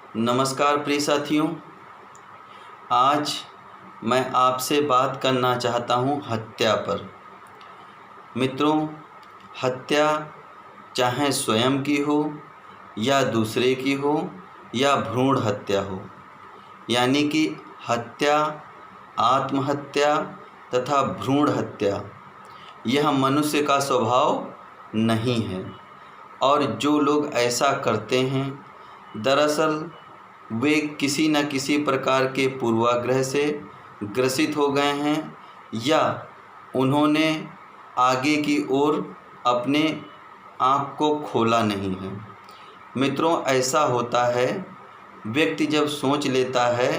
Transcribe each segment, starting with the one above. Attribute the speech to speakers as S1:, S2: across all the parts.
S1: नमस्कार प्रिय साथियों, आज मैं आपसे बात करना चाहता हूँ हत्या पर। मित्रों, हत्या चाहे स्वयं की हो या दूसरे की हो या भ्रूण हत्या हो, यानी कि हत्या, आत्महत्या तथा भ्रूण हत्या यह मनुष्य का स्वभाव नहीं है। और जो लोग ऐसा करते हैं, दरअसल वे किसी न किसी प्रकार के पूर्वाग्रह से ग्रसित हो गए हैं या उन्होंने आगे की ओर अपने आँख को खोला नहीं है। मित्रों, ऐसा होता है, व्यक्ति जब सोच लेता है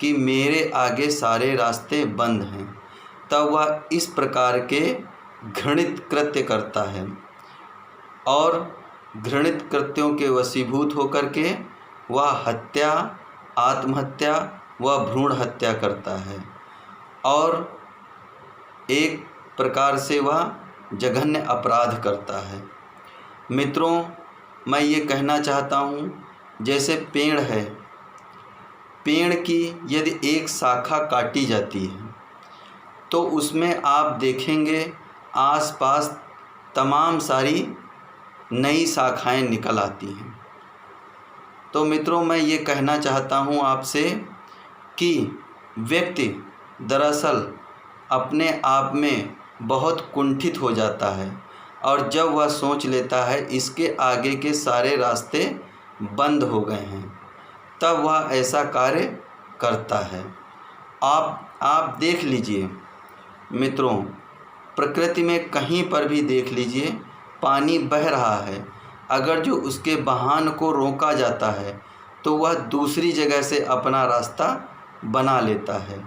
S1: कि मेरे आगे सारे रास्ते बंद हैं, तब वह इस प्रकार के घृणित कृत्य करता है और घृणित कृत्यों के वशीभूत होकर के वह हत्या, आत्महत्या व भ्रूण हत्या करता है और एक प्रकार से वह जघन्य अपराध करता है। मित्रों, मैं ये कहना चाहता हूँ, जैसे पेड़ है, पेड़ की यदि एक शाखा काटी जाती है तो उसमें आप देखेंगे आसपास तमाम सारी नई शाखाएं निकल आती हैं। तो मित्रों, मैं ये कहना चाहता हूँ आपसे कि व्यक्ति दरअसल अपने आप में बहुत कुंठित हो जाता है और जब वह सोच लेता है इसके आगे के सारे रास्ते बंद हो गए हैं, तब वह ऐसा कार्य करता है। आप देख लीजिए मित्रों, प्रकृति में कहीं पर भी देख लीजिए, पानी बह रहा है, अगर जो उसके बहान को रोका जाता है तो वह दूसरी जगह से अपना रास्ता बना लेता है।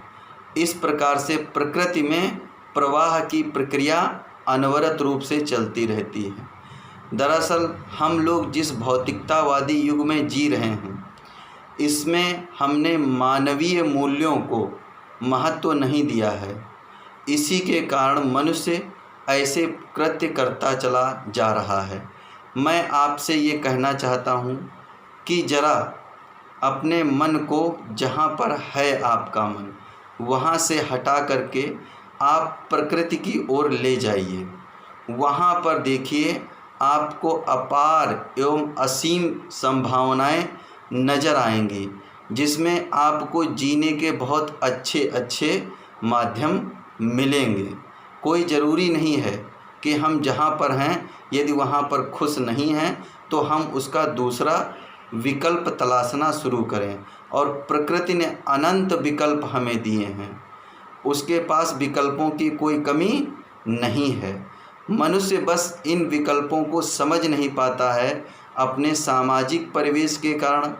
S1: इस प्रकार से प्रकृति में प्रवाह की प्रक्रिया अनवरत रूप से चलती रहती है। दरअसल हम लोग जिस भौतिकतावादी युग में जी रहे हैं, इसमें हमने मानवीय मूल्यों को महत्व नहीं दिया है। इसी के कारण मनुष्य ऐसे कृत्य करता चला जा रहा है। मैं आपसे ये कहना चाहता हूँ कि ज़रा अपने मन को, जहाँ पर है आपका मन, वहाँ से हटा करके आप प्रकृति की ओर ले जाइए। वहाँ पर देखिए आपको अपार एवं असीम संभावनाएं नज़र आएंगी, जिसमें आपको जीने के बहुत अच्छे अच्छे माध्यम मिलेंगे। कोई ज़रूरी नहीं है कि हम जहाँ पर हैं, यदि वहाँ पर खुश नहीं हैं तो हम उसका दूसरा विकल्प तलाशना शुरू करें। और प्रकृति ने अनंत विकल्प हमें दिए हैं, उसके पास विकल्पों की कोई कमी नहीं है। मनुष्य बस इन विकल्पों को समझ नहीं पाता है, अपने सामाजिक परिवेश के कारण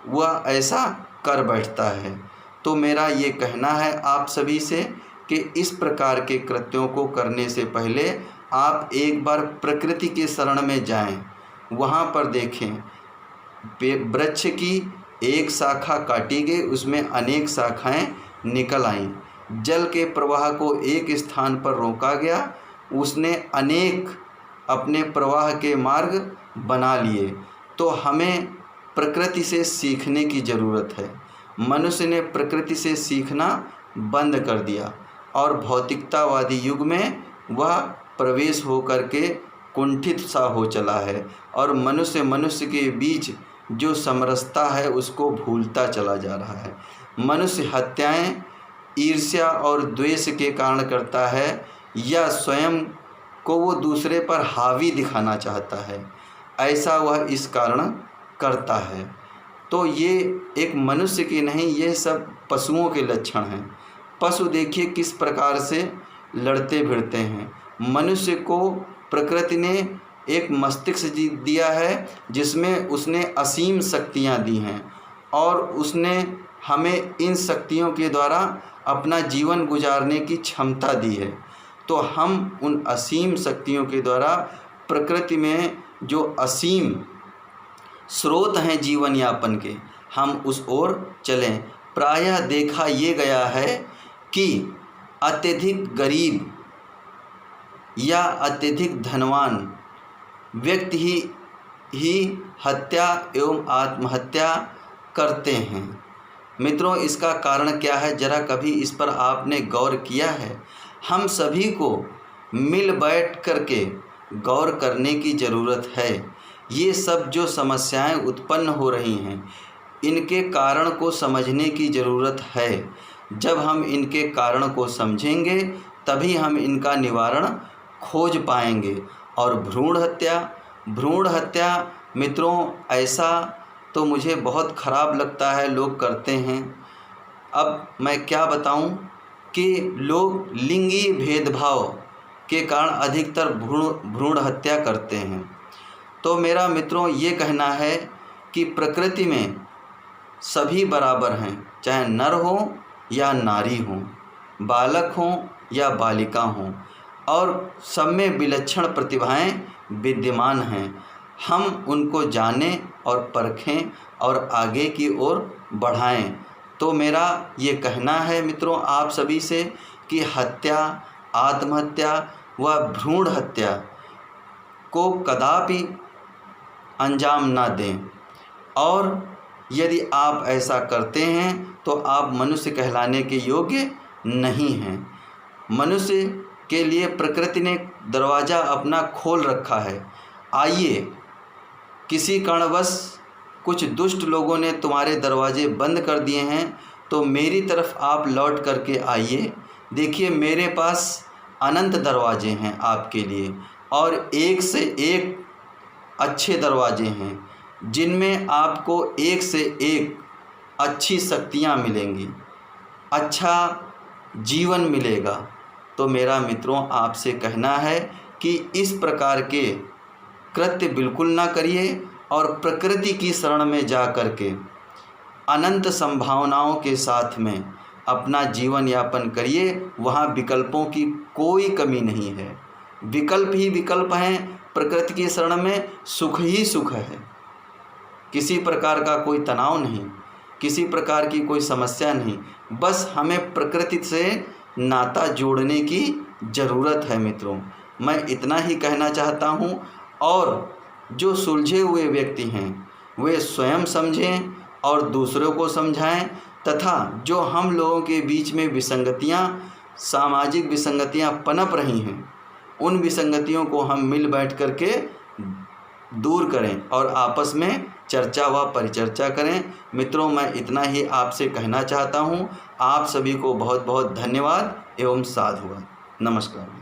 S1: वह ऐसा कर बैठता है। तो मेरा ये कहना है आप सभी से कि इस प्रकार के कृत्यों को करने से पहले आप एक बार प्रकृति के शरण में जाएं। वहाँ पर देखें, वृक्ष की एक शाखा काटी गई, उसमें अनेक शाखाएं निकल आईं। जल के प्रवाह को एक स्थान पर रोका गया, उसने अनेक अपने प्रवाह के मार्ग बना लिए। तो हमें प्रकृति से सीखने की ज़रूरत है। मनुष्य ने प्रकृति से सीखना बंद कर दिया और भौतिकतावादी युग में वह प्रवेश हो करके कुंठित सा हो चला है और मनुष्य के बीच जो समरसता है उसको भूलता चला जा रहा है। मनुष्य हत्याएं ईर्ष्या और द्वेष के कारण करता है या स्वयं को वो दूसरे पर हावी दिखाना चाहता है, ऐसा वह इस कारण करता है। तो ये एक मनुष्य के नहीं, ये सब पशुओं के लक्षण हैं। पशु देखिए किस प्रकार से लड़ते भिड़ते हैं। मनुष्य को प्रकृति ने एक मस्तिष्क दिया है जिसमें उसने असीम शक्तियाँ दी हैं और उसने हमें इन शक्तियों के द्वारा अपना जीवन गुजारने की क्षमता दी है। तो हम उन असीम शक्तियों के द्वारा प्रकृति में जो असीम स्रोत हैं जीवन यापन के, हम उस ओर चलें। प्रायः देखा ये गया है कि अत्यधिक गरीब या अत्यधिक धनवान व्यक्ति ही हत्या एवं आत्महत्या करते हैं। मित्रों, इसका कारण क्या है, ज़रा कभी इस पर आपने गौर किया है? हम सभी को मिल बैठ करके गौर करने की ज़रूरत है। ये सब जो समस्याएं उत्पन्न हो रही हैं, इनके कारण को समझने की ज़रूरत है। जब हम इनके कारण को समझेंगे तभी हम इनका निवारण खोज पाएंगे। और भ्रूण हत्या मित्रों, ऐसा तो मुझे बहुत ख़राब लगता है, लोग करते हैं। अब मैं क्या बताऊं कि लोग लिंगी भेदभाव के कारण अधिकतर भ्रूण हत्या करते हैं। तो मेरा मित्रों ये कहना है कि प्रकृति में सभी बराबर हैं, चाहे नर हो या नारी हो, बालक हो या बालिका हो, और सब में विलक्षण प्रतिभाएं विद्यमान हैं। हम उनको जानें और परखें और आगे की ओर बढ़ाएं। तो मेरा ये कहना है मित्रों आप सभी से कि हत्या, आत्महत्या व भ्रूण हत्या को कदापि अंजाम ना दें। और यदि आप ऐसा करते हैं तो आप मनुष्य कहलाने के योग्य नहीं हैं। मनुष्य के लिए प्रकृति ने दरवाज़ा अपना खोल रखा है। आइए, किसी कारणवश कुछ दुष्ट लोगों ने तुम्हारे दरवाजे बंद कर दिए हैं, तो मेरी तरफ आप लौट करके आइए। देखिए, मेरे पास अनंत दरवाजे हैं आपके लिए, और एक से एक अच्छे दरवाजे हैं, जिनमें आपको एक से एक अच्छी शक्तियाँ मिलेंगी, अच्छा जीवन मिलेगा। तो मेरा मित्रों आपसे कहना है कि इस प्रकार के कृत्य बिल्कुल ना करिए, और प्रकृति की शरण में जा कर के अनंत संभावनाओं के साथ में अपना जीवन यापन करिए। वहाँ विकल्पों की कोई कमी नहीं है, विकल्प ही विकल्प हैं। प्रकृति की शरण में सुख ही सुख है, किसी प्रकार का कोई तनाव नहीं, किसी प्रकार की कोई समस्या नहीं। बस हमें प्रकृति से नाता जोड़ने की ज़रूरत है मित्रों। मैं इतना ही कहना चाहता हूँ। और जो सुलझे हुए व्यक्ति हैं वे स्वयं समझें और दूसरों को समझाएं, तथा जो हम लोगों के बीच में विसंगतियाँ, सामाजिक विसंगतियाँ पनप रही हैं, उन विसंगतियों को हम मिल बैठ करके दूर करें और आपस में चर्चा व परिचर्चा करें। मित्रों, मैं इतना ही आपसे कहना चाहता हूँ। आप सभी को बहुत बहुत धन्यवाद एवं साधुवाद। नमस्कार।